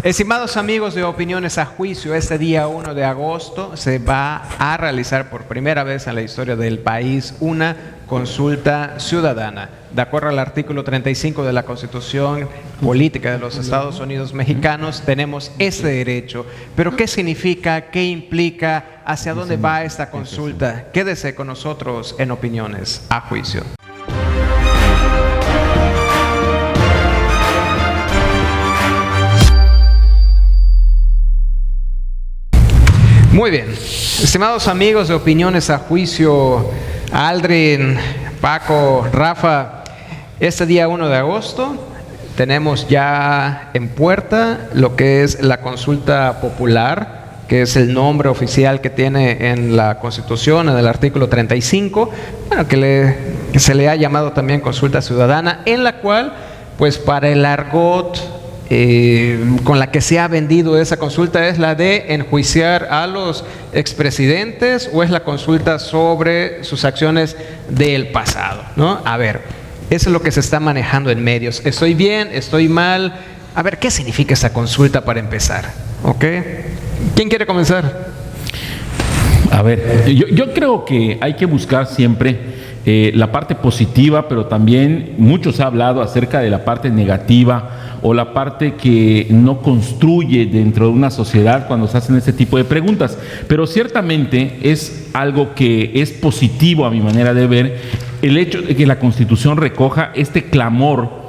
Estimados amigos de Opiniones a Juicio, este día 1 de agosto se va a realizar por primera vez en la historia del país una consulta ciudadana. De acuerdo al artículo 35 de la Constitución Política de los Estados Unidos Mexicanos, tenemos ese derecho. Pero ¿qué significa? ¿Qué implica? ¿Hacia dónde va esta consulta? Quédese con nosotros en Opiniones a Juicio. Muy bien, estimados amigos de Opiniones a Juicio, Aldrin, Paco, Rafa, este día 1 de agosto tenemos ya en puerta lo que es la consulta popular, que es el nombre oficial que tiene en la Constitución, en el artículo 35, bueno, que se le ha llamado también consulta ciudadana, en la cual, pues para el argot con la que se ha vendido esa consulta es la de enjuiciar a los expresidentes, o es la consulta sobre sus acciones del pasado, ¿no? A ver, eso es lo que se está manejando en medios. ¿Estoy bien? ¿Estoy mal? A ver, ¿qué significa esa consulta para empezar? ¿Ok? ¿Quién quiere comenzar? A ver, yo creo que hay que buscar siempre la parte positiva, pero también muchos han hablado acerca de la parte negativa o la parte que no construye dentro de una sociedad cuando se hacen este tipo de preguntas. Pero ciertamente es algo que es positivo a mi manera de ver, el hecho de que la Constitución recoja este clamor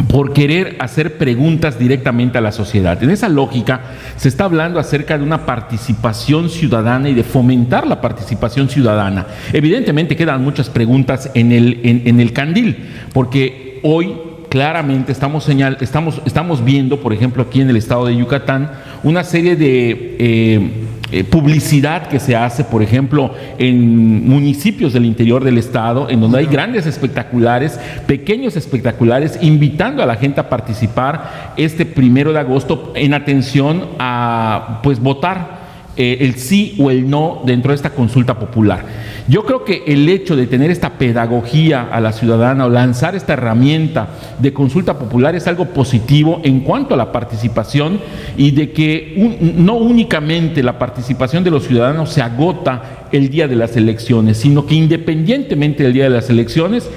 por querer hacer preguntas directamente a la sociedad. En esa lógica se está hablando acerca de una participación ciudadana y de fomentar la participación ciudadana. Evidentemente quedan muchas preguntas en el candil, porque hoy claramente estamos viendo, por ejemplo, aquí en el estado de Yucatán, una serie de publicidad que se hace, por ejemplo, en municipios del interior del estado, en donde hay grandes espectaculares, pequeños espectaculares, invitando a la gente a participar este 1 de agosto en atención a, pues, votar el sí o el no dentro de esta consulta popular. Yo creo que el hecho de tener esta pedagogía a la ciudadana o lanzar esta herramienta de consulta popular es algo positivo en cuanto a la participación, y de que no únicamente la participación de los ciudadanos se agota el día de las elecciones, sino que independientemente del día de las elecciones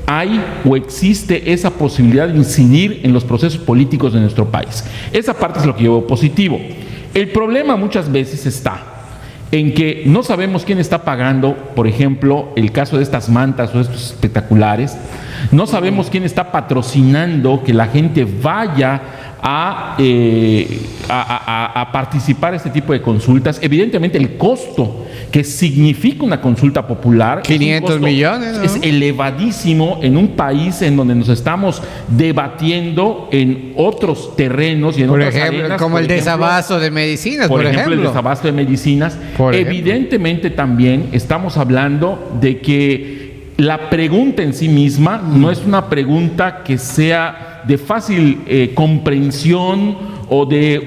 hay o existe esa posibilidad de incidir en los procesos políticos de nuestro país. Esa parte es lo que yo veo positivo. El problema muchas veces está en que no sabemos quién está pagando, por ejemplo, el caso de estas mantas o estos espectaculares. No sabemos quién está patrocinando que la gente vaya a participar en este tipo de consultas. Evidentemente el costo que significa una consulta popular, 500 millones, ¿no? Es elevadísimo en un país en donde nos estamos debatiendo en otros terrenos y en otras arenas, como el desabasto de medicinas, por ejemplo, el desabasto de medicinas. Evidentemente también estamos hablando de que la pregunta en sí misma no es una pregunta que sea de fácil comprensión o de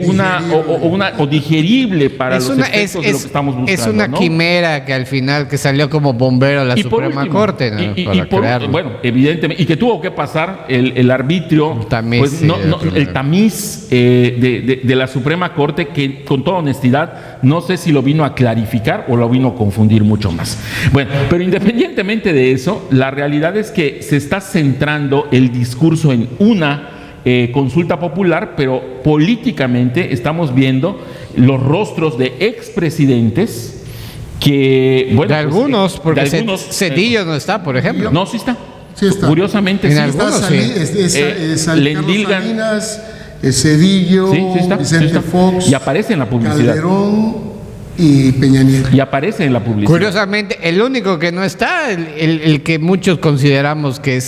o digerible para los efectos de lo que estamos buscando. Es una quimera que al final que salió como bombero a la Suprema Corte, ¿no? Bueno, evidentemente, y que tuvo que pasar el arbitrio, el tamiz de la Suprema Corte, que con toda honestidad no sé si lo vino a clarificar o lo vino a confundir mucho más. Bueno, pero independientemente de eso, la realidad es que se está centrando el discurso en una consulta popular, pero políticamente estamos viendo los rostros de expresidentes que, bueno, de algunos, porque Cedillo no está, por ejemplo. No, sí está. Sí está. Curiosamente, en sí algunos, está. Lendilgan, Salinas, Cedillo, Vicente Fox, y aparece en la publicidad. Calderón y Peña Nieto. Y aparece en la publicidad. Curiosamente, el único que no está, el que muchos consideramos que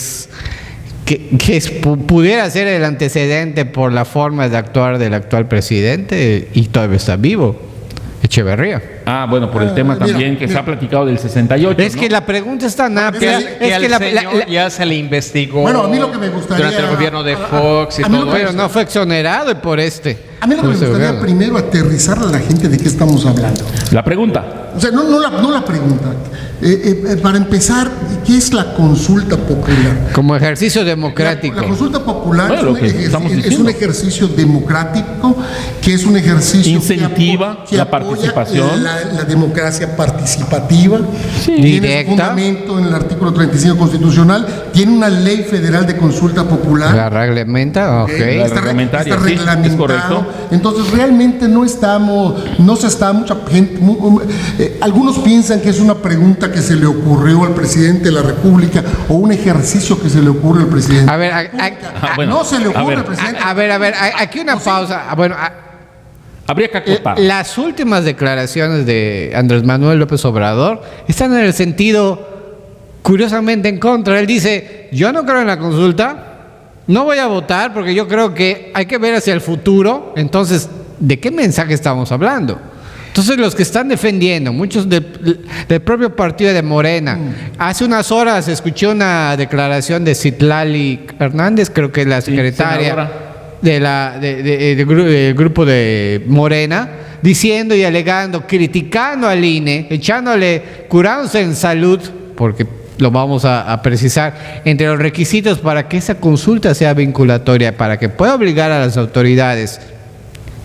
pudiera ser el antecedente por la forma de actuar del actual presidente, y todavía está vivo, Echeverría. Bueno, por el tema también que se ha platicado del 68. Es que la pregunta es tan amplia. Que al señor ya se le investigó. Bueno, a mí lo que me gustaría... Durante el gobierno de Fox y todo Pero eso. No fue exonerado por A mí lo que me gustaría primero aterrizar a la gente de qué estamos hablando. La pregunta. O sea, no la pregunta. Para empezar, ¿qué es la consulta popular? Como ejercicio democrático. La consulta popular es un ejercicio democrático, que es un ejercicio incentiva que la apoya participación. la democracia participativa. Sí. Tiene Directa. fundamento en el artículo 35 constitucional, tiene una ley federal de consulta popular. La reglamenta, ok. La reglamentaria, está sí, reglamentado. es correcto. Entonces realmente no se está mucha gente, algunos piensan que es una pregunta que se le ocurrió al presidente de la República o un ejercicio que se le ocurre al presidente. A ver, no se le ocurre al presidente. a ver, aquí una pausa. Bueno, Habría que acotar. las últimas declaraciones de Andrés Manuel López Obrador están en el sentido curiosamente en contra. Él dice, yo no creo en la consulta, no voy a votar porque yo creo que hay que ver hacia el futuro. Entonces, ¿de qué mensaje estamos hablando? Entonces los que están defendiendo, muchos del propio partido de Morena, hace unas horas escuché una declaración de Citlali Hernández, creo que es la secretaria del grupo de Morena, diciendo y alegando, criticando al INE, curándose en salud, porque lo vamos a precisar, entre los requisitos para que esa consulta sea vinculatoria, para que pueda obligar a las autoridades.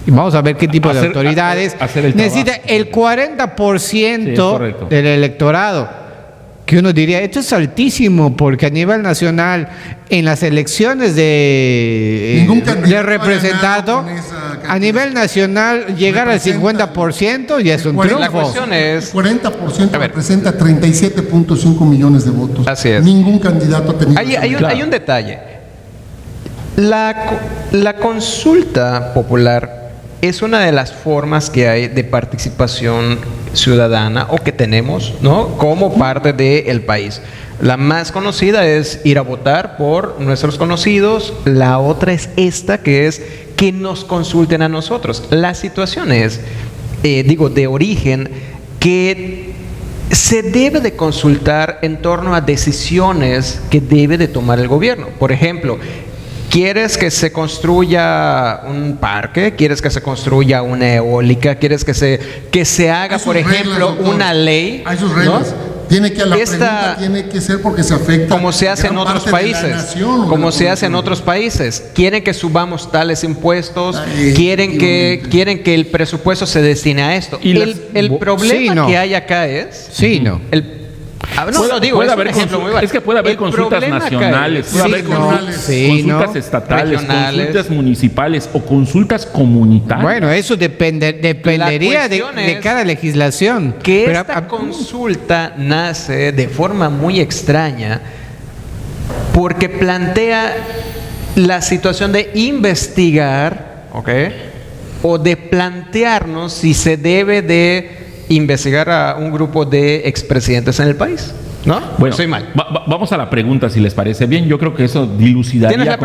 Y vamos a ver qué tipo de autoridades necesita el 40% del electorado. Que uno diría, esto es altísimo, porque a nivel nacional, en las elecciones de representado, a nivel nacional, llegar al 50% ya es un triunfo. La cuestión es... 40% representa 37.5 millones de votos. Así es. Ningún candidato ha tenido... Hay un detalle. La consulta popular es una de las formas que hay de participación ciudadana o que tenemos, ¿no?, como parte del país. La más conocida es ir a votar por nuestros conocidos. La otra es esta, que es que nos consulten a nosotros. La situación es, de origen, que se debe de consultar en torno a decisiones que debe de tomar el gobierno. Por ejemplo, ¿quieres que se construya un parque? ¿Quieres que se construya una eólica? ¿Quieres que se haga, por ejemplo, una ley? Hay sus reglas. ¿No? Pregunta tiene que ser porque se afecta. Como se hace en otros países. Como se hace en otros países. Quieren que subamos tales impuestos. Quieren que el presupuesto se destine a esto. Y el problema que hay acá es. Es que puede haber consultas nacionales, puede haber consultas estatales, consultas municipales o consultas comunitarias. Bueno, eso dependería de cada legislación. Esta consulta nace de forma muy extraña porque plantea la situación de investigar, ¿ok?, o de plantearnos si se debe de investigar a un grupo de expresidentes en el país, ¿no? Bueno, soy mal. Vamos a la pregunta, si les parece bien. Yo creo que eso dilucidaría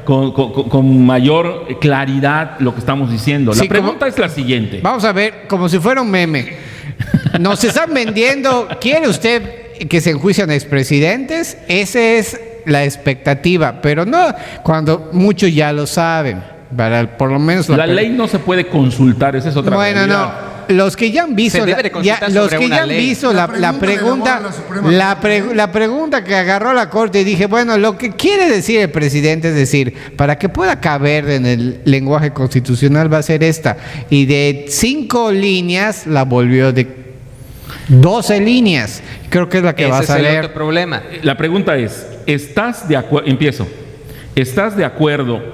con mayor claridad lo que estamos diciendo. La pregunta es la siguiente. Vamos a ver, como si fuera un meme. Nos están vendiendo, ¿quiere usted que se enjuicien expresidentes? Esa es la expectativa, pero no cuando muchos ya lo saben. Por lo menos la ley no se puede consultar, esa es otra realidad. No. Los que ya han visto la pregunta que agarró la Corte, y dije, bueno, lo que quiere decir el presidente es decir, para que pueda caber en el lenguaje constitucional va a ser esta, y de 5 líneas la volvió de 12 líneas. Creo que es la que va a salir. Ese es el otro problema. La pregunta es, ¿estás de acuerdo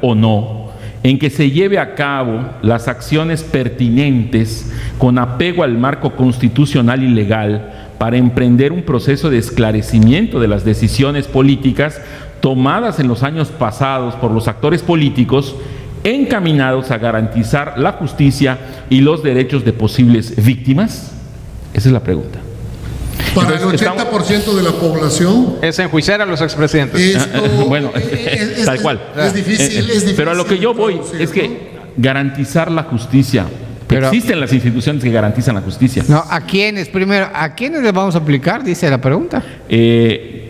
o no en que se lleve a cabo las acciones pertinentes con apego al marco constitucional y legal para emprender un proceso de esclarecimiento de las decisiones políticas tomadas en los años pasados por los actores políticos encaminados a garantizar la justicia y los derechos de posibles víctimas? Esa es la pregunta. Para el 80% de la población es enjuiciar a los expresidentes. Bueno, tal cual. Es difícil. Pero a lo que yo voy es que garantizar la justicia Pero- Existen las instituciones que garantizan la justicia. No, ¿a quiénes? Primero, ¿a quiénes les vamos a aplicar? Dice la pregunta.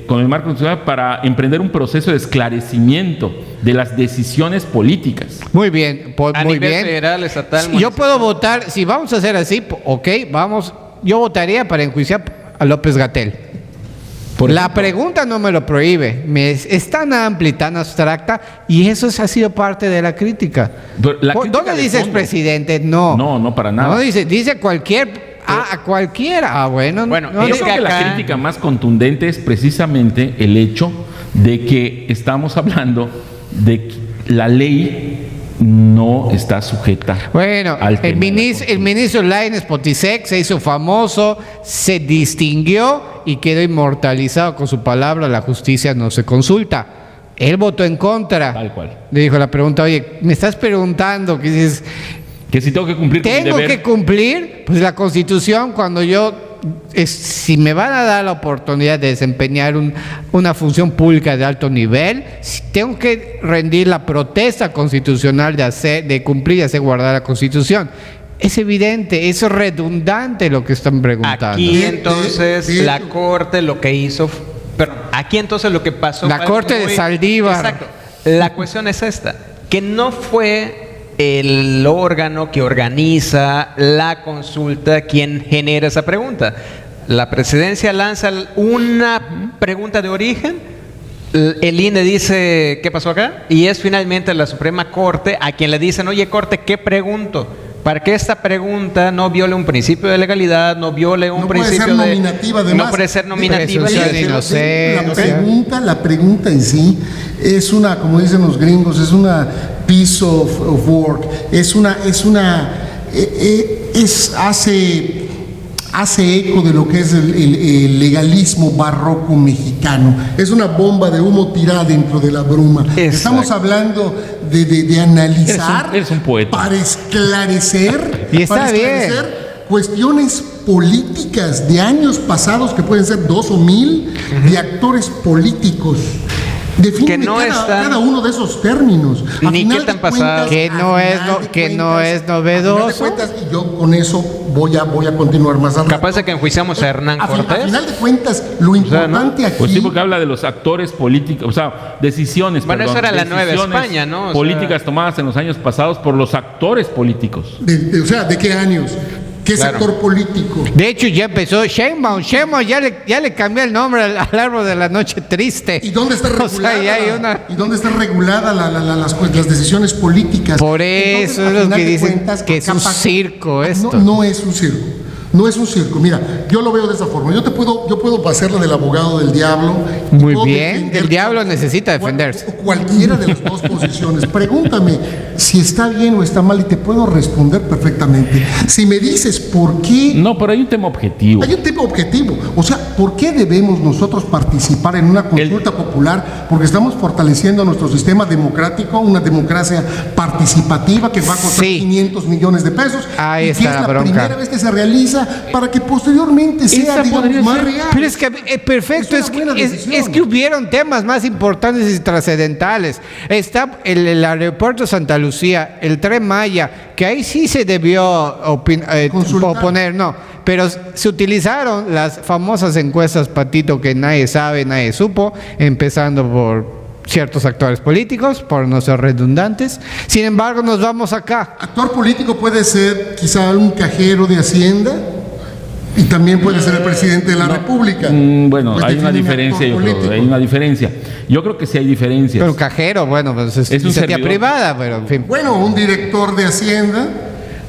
Con el marco constitucional para emprender un proceso de esclarecimiento de las decisiones políticas. Muy bien, A muy nivel bien. federal, estatal, Yo municipal. puedo votar, si vamos a hacer así, ok, vamos, yo votaría para enjuiciar a López-Gatell. Por La ejemplo, pregunta no me lo prohíbe, es tan amplia y tan abstracta, y eso ha sido parte de la crítica. Pero la crítica ¿Dónde de dice fondo. expresidente? No. No, para nada. No, dice cualquier, a cualquiera. Bueno, Bueno, no, Yo es creo que la acá- crítica más contundente es precisamente el hecho de que estamos hablando de que la ley no está sujeta Bueno, al el tema de la ministro Lainez Potisek se hizo famoso, se distinguió y quedó inmortalizado con su palabra: la justicia no se consulta. Él votó en contra. Tal cual. Le dijo la pregunta: oye, me estás preguntando, que dices, Que si tengo que cumplir con mi tengo deber. que cumplir, pues la Constitución, cuando si me van a dar la oportunidad de desempeñar una función pública de alto nivel, si tengo que rendir la protesta constitucional de cumplir y hacer guardar la Constitución. Es evidente, es redundante lo que están preguntando. Aquí entonces de- la Corte lo que hizo, pero aquí entonces lo que pasó La fue algo Corte de muy- Saldívar. Exacto. La cuestión es esta, que no fue el órgano que organiza la consulta quien genera esa pregunta. La presidencia lanza una pregunta de origen, el INE dice ¿qué pasó acá? Y es finalmente la Suprema Corte a quien le dicen: oye, Corte, ¿qué pregunto? Para que esta pregunta no viole un principio de legalidad, no viole un No puede principio ser de nominativa, además. no puede ser nominativa. Presunción de y- inocencia. La pregunta en sí es una, como dicen los gringos, es una piece of work, hace eco de lo que es el legalismo barroco mexicano. Es una bomba de humo tirada dentro de la bruma. Exacto. Estamos hablando de analizar Eres un poeta. para esclarecer, Y está para esclarecer cuestiones políticas de años pasados, que pueden ser 2 o 1000, de actores políticos. Defíneme Que no están- cada uno de esos términos. A Ni final qué tan de cuentas- pasado. Que no a es final no- de que no cuentas- es a final de novedoso. cuentas, y yo con eso voy a continuar más al rato. Capaz de que enjuiciamos a Hernán A Cortés. final de cuentas, lo importante aquí... Pues sí, porque habla de los actores políticos, o sea, decisiones. Bueno, perdón, eso era la Nueva decisiones España, ¿no? O sea- políticas tomadas en los años pasados por los actores políticos. o sea, ¿de qué años? ¿Qué Claro. sector político? De hecho, ya empezó Sheinbaum ya le cambió el nombre al árbol de la noche triste. ¿Y dónde está O regulada, sea, ya hay una... ¿y dónde está regulada las decisiones políticas? Por eso Entonces, es a lo final que de dicen cuentas, que es un capaz- circo esto. No es un circo. No es un circo. Mira, yo lo veo de esa forma. Yo puedo hacerle del abogado del diablo. y Muy puedo bien, defender el diablo necesita defenderse. Cualquiera de las dos posiciones. Pregúntame si está bien o está mal y te puedo responder perfectamente. Si me dices por qué... No, pero hay un tema objetivo. Hay un tema objetivo. O sea, ¿por qué debemos nosotros participar en una consulta popular? Porque estamos fortaleciendo nuestro sistema democrático, una democracia participativa que va a costar Sí. 500 millones de pesos. Ahí y que está es la la bronca. primera vez que se realiza para que posteriormente sea, Esa digamos, podría más ser- real. Pero es que perfecto, Es una buena decisión. es que hubieron temas más importantes y trascendentales. Está el aeropuerto de Santa Lucía, el Tren Maya, que ahí sí se debió Consultar. oponer, no. Pero se utilizaron las famosas encuestas, Patito, que nadie sabe, nadie supo, empezando por ciertos actores políticos, por no ser redundantes. Sin embargo, nos vamos acá. Actor político puede ser quizá un cajero de Hacienda y también puede ser el presidente de la República. Bueno, Pues hay una define un diferencia, actor yo creo, político. hay una diferencia. Yo creo que sí hay diferencias. Pero un cajero, bueno, pues es Es un iniciativa servidor. privada, pero en fin. Bueno, un director de Hacienda.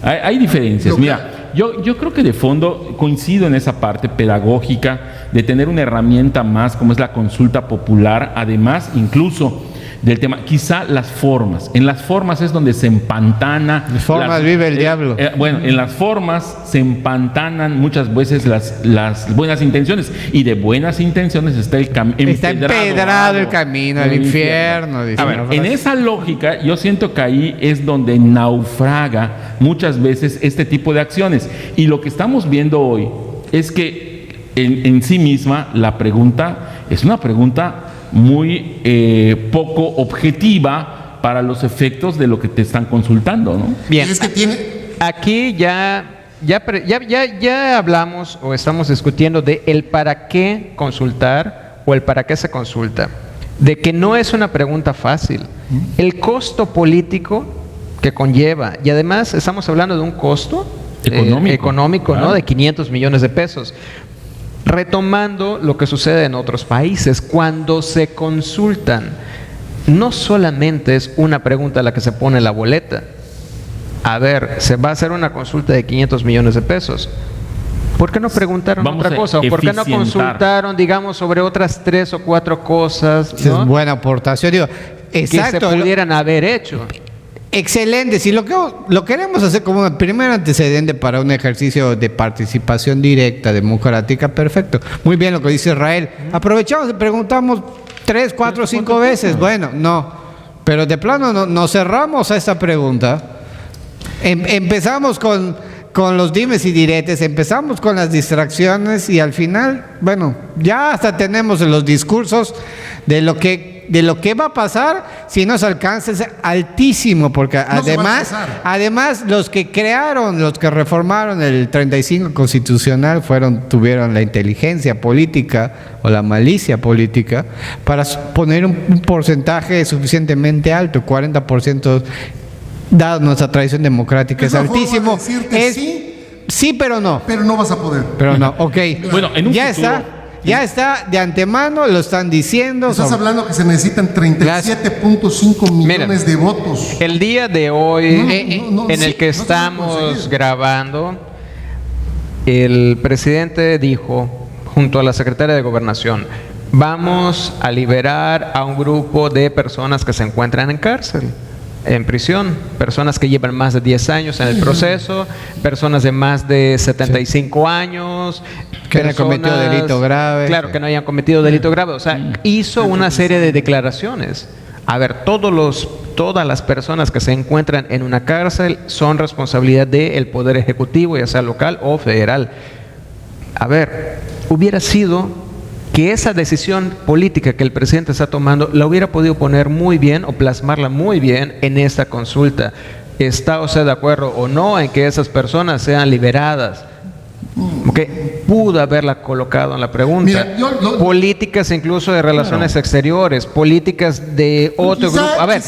Hay diferencias. Lo- Mira, yo creo que de fondo coincido en esa parte pedagógica de tener una herramienta más como es la consulta popular, además incluso del tema, quizá las formas. En las formas es donde se empantana. Las formas vive el diablo. Bueno, en las formas se empantanan muchas veces las buenas intenciones y de buenas intenciones está Está empedrado el camino al infierno, dice A ver, la en frase. esa lógica yo siento que ahí es donde naufraga muchas veces este tipo de acciones. Y lo que estamos viendo hoy es que en sí misma la pregunta es una pregunta muy poco objetiva para los efectos de lo que te están consultando, ¿no? Bien. Es que tiene, aquí ya hablamos o estamos discutiendo de el para qué consultar o el para qué se consulta. De que no es una pregunta fácil. El costo político que conlleva, y además estamos hablando de un costo económico, claro, ¿no? De 500 millones de pesos. Retomando lo que sucede en otros países, cuando se consultan, no solamente es una pregunta la que se pone en la boleta. A ver, se va a hacer una consulta de 500 millones de pesos. ¿Por qué no preguntaron otra cosa? ¿Por qué no consultaron, digamos, sobre otras 3 o 4 cosas, ¿no? Es buena aportación. Digo, exacto, que se pudieran haber hecho. Excelente. Si lo queremos hacer como un primer antecedente para un ejercicio de participación directa, democrática, perfecto. Muy bien lo que dice Israel. Aprovechamos y preguntamos 3, 4, 5 veces. Bueno, no. Pero de plano nos cerramos a esta pregunta. Empezamos con los dimes y diretes, empezamos con las distracciones y al final, bueno, ya hasta tenemos los discursos de lo que va a pasar si nos alcanza es altísimo, porque además los que reformaron el 35 constitucional tuvieron la inteligencia política o la malicia política para poner un porcentaje suficientemente alto, 40%. Dado nuestra tradición democrática es altísimo. Sí, pero no. Pero no vas a poder. Pero no, ok. Bueno, en un futuro, ya está de antemano, lo están diciendo. Estás hablando que se necesitan 37.5 millones de votos. El día de hoy, en el que estamos grabando, el presidente dijo, junto a la secretaria de Gobernación, vamos a liberar a un grupo de personas que se encuentran en cárcel, en prisión, personas que llevan más de 10 años en el proceso, personas de más de 75 años, que no hayan cometido delito grave. Claro, que no hayan cometido delito grave. O sea, hizo una serie de declaraciones. A ver, todas las personas que se encuentran en una cárcel son responsabilidad del Poder Ejecutivo, ya sea local o federal. A ver, hubiera sido que esa decisión política que el presidente está tomando la hubiera podido poner muy bien o plasmarla muy bien en esta consulta. ¿Está usted de acuerdo o no en que esas personas sean liberadas? Okay. Pudo haberla colocado en la pregunta. Mira, políticas incluso de relaciones exteriores, políticas de otro grupo. A ver,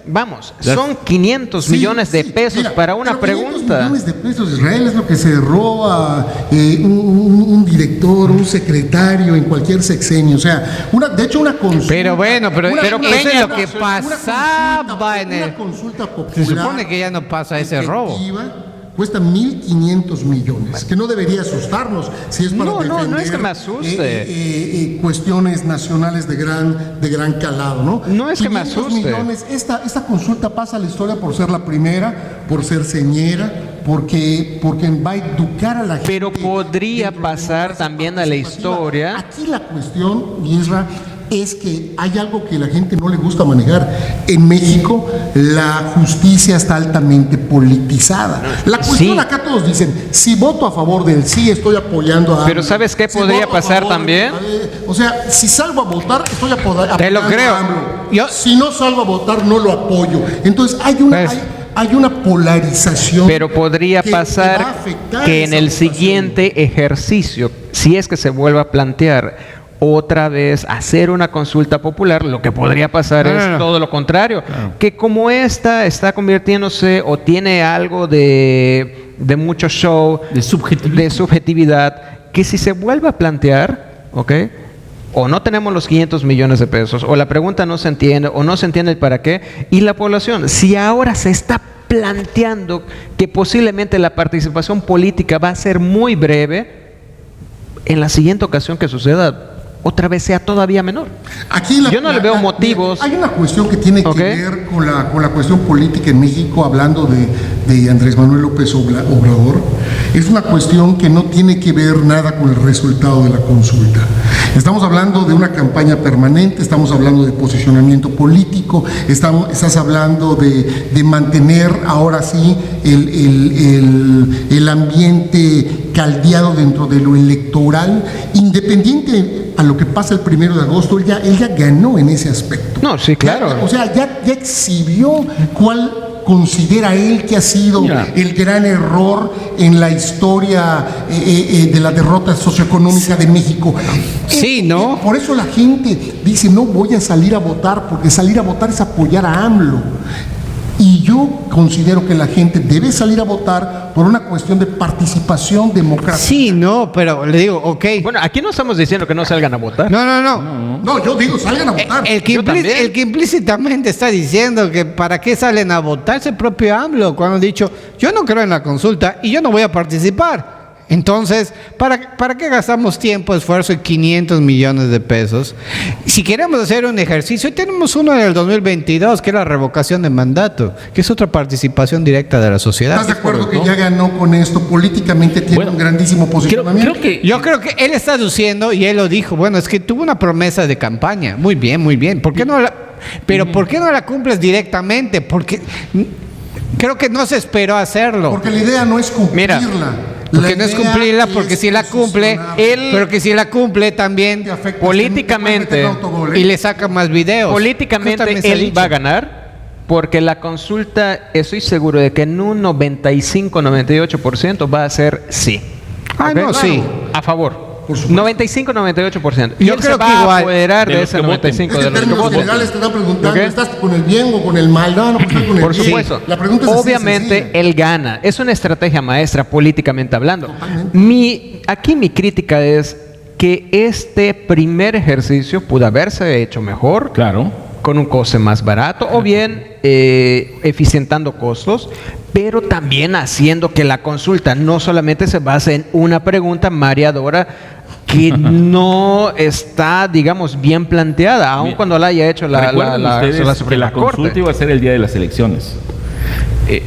vamos, son 500 millones de pesos para una pregunta. 500 millones de pesos, Israel, es lo que se roba un director, un secretario en cualquier sexenio. O sea, de hecho una consulta. Pero bueno, pero Peña, es lo que pasaba en una consulta popular. Se supone que ya no pasa ese robo. Cuesta 1.500 millones, que no debería asustarnos si es para defender, no es que me asuste. Cuestiones nacionales de gran calado, ¿no? No es que me asuste. Millones, esta consulta pasa a la historia por ser la primera, por ser señera, porque va a educar a la gente. Pero podría pasar también a la historia. Aquí la cuestión, Isra, es que hay algo que la gente no le gusta manejar. En México la justicia está altamente politizada. La cuestión acá todos dicen, si voto a favor del sí, estoy apoyando a... Pero ¿sabes qué podría pasar también? O sea, si salgo a votar, estoy apoyando Te lo creo. a si no salgo a votar, no lo apoyo. Entonces hay una polarización. Pero podría pasar que en el siguiente ejercicio, si es que se vuelva a plantear otra vez hacer una consulta popular, lo que podría pasar es todo lo contrario, que como esta está convirtiéndose o tiene algo de mucho show, de subjetividad, que si se vuelve a plantear, ¿ok?, o no tenemos los 500 millones de pesos, o la pregunta no se entiende, o no se entiende el para qué, y la población, si ahora se está planteando que posiblemente la participación política va a ser muy breve, en la siguiente ocasión que suceda, otra vez sea todavía menor. Yo no le veo motivos. Hay una cuestión que tiene que ver con la cuestión política en México, hablando de Andrés Manuel López Obrador. Es una cuestión que no tiene que ver nada con el resultado de la consulta. Estamos hablando de una campaña permanente, estamos hablando de posicionamiento político, estás hablando de mantener ahora sí el ambiente caldeado dentro de lo electoral, independiente a lo que pasa el 1 de agosto, él ya ganó en ese aspecto. No, sí, claro. Ya exhibió considera él que ha sido el gran error en la historia de la derrota socioeconómica de México? Sí, ¿no? Por eso la gente dice, no voy a salir a votar, porque salir a votar es apoyar a AMLO. Y yo considero que la gente debe salir a votar por una cuestión de participación democrática. Sí, no, pero le digo, ok. Bueno, aquí no estamos diciendo que no salgan a votar. No, yo digo, salgan a votar. El que implícitamente está diciendo que para qué salen a votar es el propio AMLO, cuando ha dicho, yo no creo en la consulta y yo no voy a participar. Entonces, ¿para qué gastamos tiempo, esfuerzo y 500 millones de pesos? Si queremos hacer un ejercicio, tenemos uno en el 2022, que es la revocación de mandato, que es otra participación directa de la sociedad. ¿Estás de acuerdo que ya ganó con esto? Políticamente tiene un grandísimo posicionamiento. Yo creo que él está aduciendo, y él lo dijo, bueno, es que tuvo una promesa de campaña. Muy bien, muy bien. ¿Por qué no la cumples directamente? Porque creo que no se esperó hacerlo. Porque la idea no es cumplirla. Porque no es cumplirla, porque si la cumple, pero que si la cumple también políticamente y le saca más videos. Políticamente él va a ganar, porque la consulta, estoy seguro de que en un 95-98% va a ser sí. Sí. A favor. 95-98%. Y yo creo que igual a apoderar de ese 95% de los que voten. Generales te están preguntando, ¿estás con el bien o con el mal? No, pues estoy con el Por bien. supuesto. La pregunta es obviamente él gana. Es una estrategia maestra políticamente hablando. Aquí mi crítica es que este primer ejercicio pudo haberse hecho mejor. Claro. Con un coste más barato o bien eficientando costos, pero también haciendo que la consulta no solamente se base en una pregunta mareadora que no está, digamos, bien planteada, aun cuando la haya hecho la Suprema Corte. Consulta iba a ser el día de las elecciones.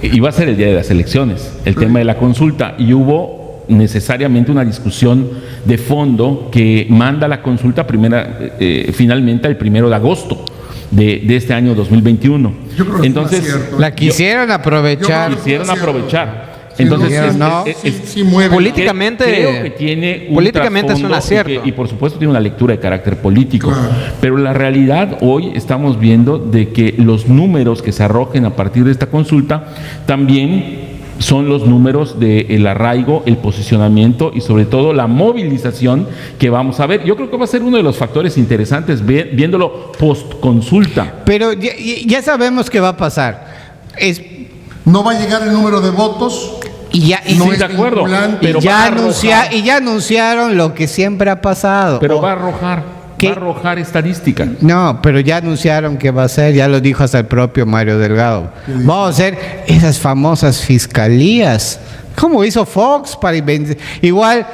Iba a ser el día de las elecciones, el tema de la consulta, y hubo necesariamente una discusión de fondo que manda la consulta finalmente el 1 de agosto de este año 2021. Yo creo que entonces la quisieron aprovechar. Entonces mueve. Políticamente, creo que tiene un políticamente es un acierto. Y por supuesto tiene una lectura de carácter político. Claro. Pero la realidad hoy estamos viendo de que los números que se arrojen a partir de esta consulta también son los números del arraigo, el posicionamiento y sobre todo la movilización que vamos a ver. Yo creo que va a ser uno de los factores interesantes viéndolo post-consulta. Pero ya sabemos qué va a pasar. No va a llegar el número de votos. Y ya de acuerdo, pero ya anunciaron lo que siempre ha pasado. Pero va a arrojar estadística. No, pero ya anunciaron que va a ser, ya lo dijo hasta el propio Mario Delgado. Vamos a hacer esas famosas fiscalías, como hizo Fox para igual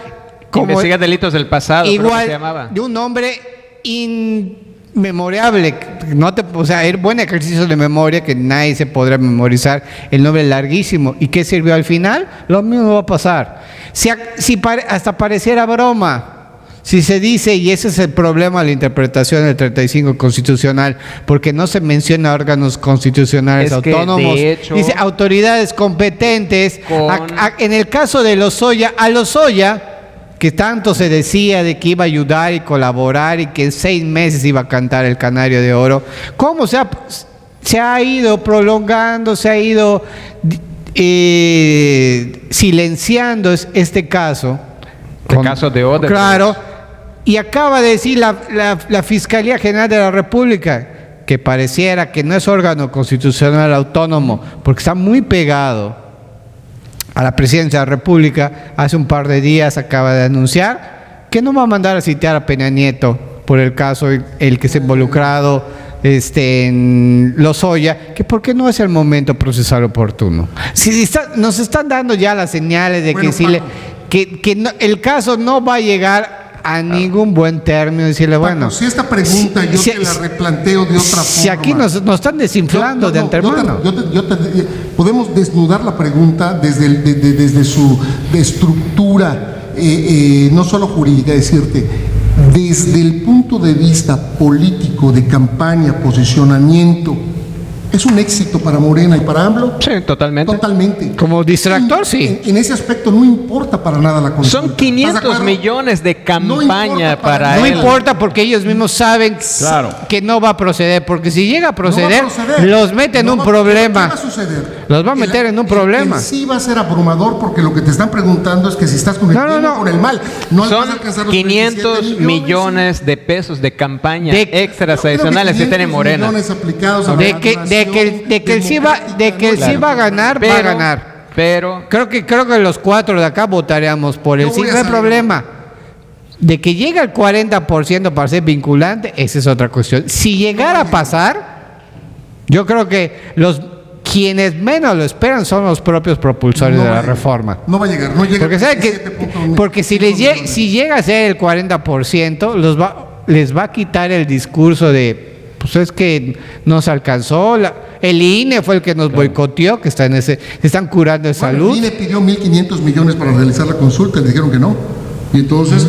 como investigar delitos del pasado, igual se llamaba. De un nombre inmemorable, el buen ejercicio de memoria que nadie se podrá memorizar, el nombre larguísimo. ¿Y qué sirvió al final? Lo mismo va a pasar. Si hasta pareciera broma. Si se dice, y ese es el problema de la interpretación del 35 constitucional, porque no se menciona órganos constitucionales autónomos, de hecho, dice autoridades competentes. En el caso de Lozoya, que tanto se decía de que iba a ayudar y colaborar y que en 6 meses iba a cantar el Canario de Oro, ¿cómo se ha ido prolongando, se ha ido silenciando este caso? El caso de Odebrecht. Claro. Y acaba de decir la Fiscalía General de la República que pareciera que no es órgano constitucional autónomo, porque está muy pegado a la Presidencia de la República. Hace un par de días acaba de anunciar que no va a mandar a citar a Peña Nieto por el caso el que se ha involucrado en Lozoya, que por qué no es el momento procesal oportuno. Nos están dando ya las señales de que el caso no va a llegar a ningún buen término. Decirle, bueno, si esta pregunta yo te la replanteo de otra forma. Si aquí nos están desinflando de antemano. Podemos desnudar la pregunta desde su estructura, no solo jurídica, decirte, desde el punto de vista político, de campaña, posicionamiento, ¿Es un éxito para Morena y para AMLO? Sí, totalmente. Totalmente. Como distractor, sí. En ese aspecto no importa para nada la consulta. Son ¿Estás de 500 acuerdo? millones de No campaña importa para No él. importa porque ellos mismos saben Claro. que no va a proceder, porque si llega a proceder, No va a proceder. los mete en No un va- problema. ¿Qué va a suceder? Los va a meter en un problema. Sí va a ser abrumador porque lo que te están preguntando es que si estás con el No, bien no. o con el mal. No Son vas a alcanzar los 500 27 millones de pesos de campaña De- extras Yo creo adicionales que tiene 500 Morena. millones aplicados a De la que nación él sí va, de que él sí va a ganar, va a ganar. Pero Creo que los 4 de acá votaríamos por él. Yo Sí, voy a no hay salir. problema. De que llegue al 40% para ser vinculante, esa es otra cuestión. Si llegara a pasar, yo creo que quienes menos lo esperan son los propios propulsores No de va la a llegar. reforma. No va a llegar, no llega. Porque sabe que 17.1 porque si millones. si llega a ser el 40%, les va a quitar el discurso de pues es que no se alcanzó, el INE fue el que nos boicoteó, que está se están curando de Bueno, salud. el INE pidió 1.500 millones para realizar la consulta, le dijeron que no. Y entonces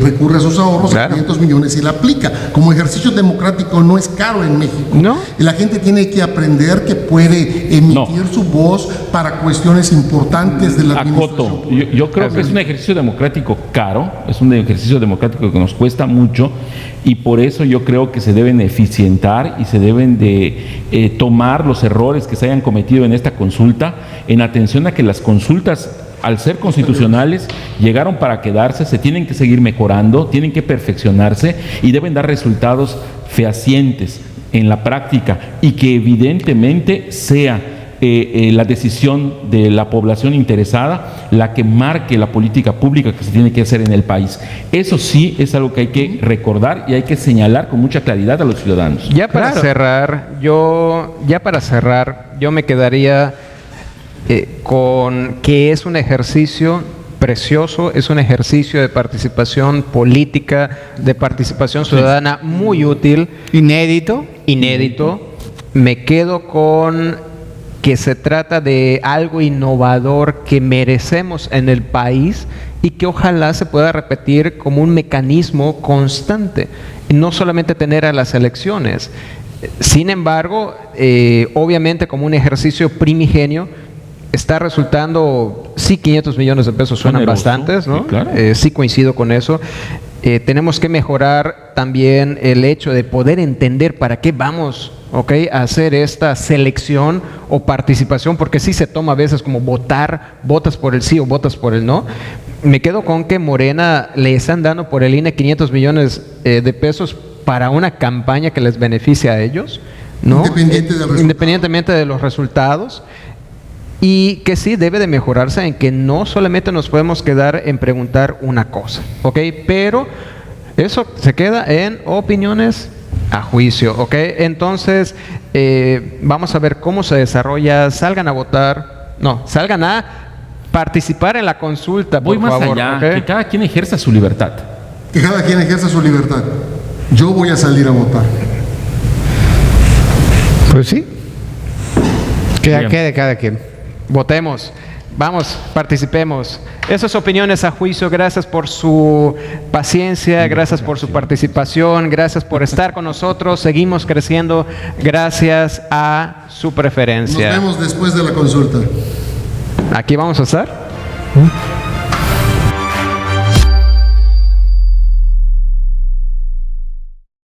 recurre a sus ahorros, Claro. a 500 millones y la aplica. Como ejercicio democrático no es caro en México. ¿No? Y la gente tiene que aprender que puede emitir su voz para cuestiones importantes de la administración. Acoto, yo creo que es un ejercicio democrático caro, es un ejercicio democrático que nos cuesta mucho y por eso yo creo que se deben eficientar y se deben de tomar los errores que se hayan cometido en esta consulta en atención a que las consultas, al ser constitucionales, llegaron para quedarse, se tienen que seguir mejorando, tienen que perfeccionarse y deben dar resultados fehacientes en la práctica y que evidentemente sea la decisión de la población interesada la que marque la política pública que se tiene que hacer en el país. Eso sí es algo que hay que recordar y hay que señalar con mucha claridad a los ciudadanos. ya para Claro. cerrar, yo me quedaría con que es un ejercicio precioso, es un ejercicio de participación política, de participación ciudadana muy útil, Inédito. inédito. Me quedo con que se trata de algo innovador que merecemos en el país y que ojalá se pueda repetir como un mecanismo constante, y no solamente tener a las elecciones. Sin embargo, obviamente como un ejercicio primigenio, está resultando, sí, 500 millones de pesos suenan Oneroso, bastantes, ¿no? sí, claro. Sí coincido con eso. Tenemos que mejorar también el hecho de poder entender para qué vamos, ¿ok?, a hacer esta selección o participación, porque sí se toma a veces como votas por el sí o votas por el no. Me quedo con que Morena le están dando por el INE 500 millones de pesos para una campaña que les beneficia a ellos, ¿no? Independientemente de los resultados. Y que sí debe de mejorarse en que no solamente nos podemos quedar en preguntar una cosa, ¿ok? Pero eso se queda en opiniones a juicio, ¿ok? Entonces, vamos a ver cómo se desarrolla. Salgan a votar, no, salgan a participar en la consulta, Voy por más favor, allá, ¿ok? que cada quien ejerza su libertad. Que cada quien ejerza su libertad. Yo voy a salir a votar. Pues sí. Bien. Quede cada quien. Votemos, vamos, participemos. Esas opiniones a juicio. Gracias por su paciencia, gracias por su participación, gracias por estar con nosotros. Seguimos creciendo gracias a su Nos preferencia. vemos después de la consulta. Aquí vamos a estar.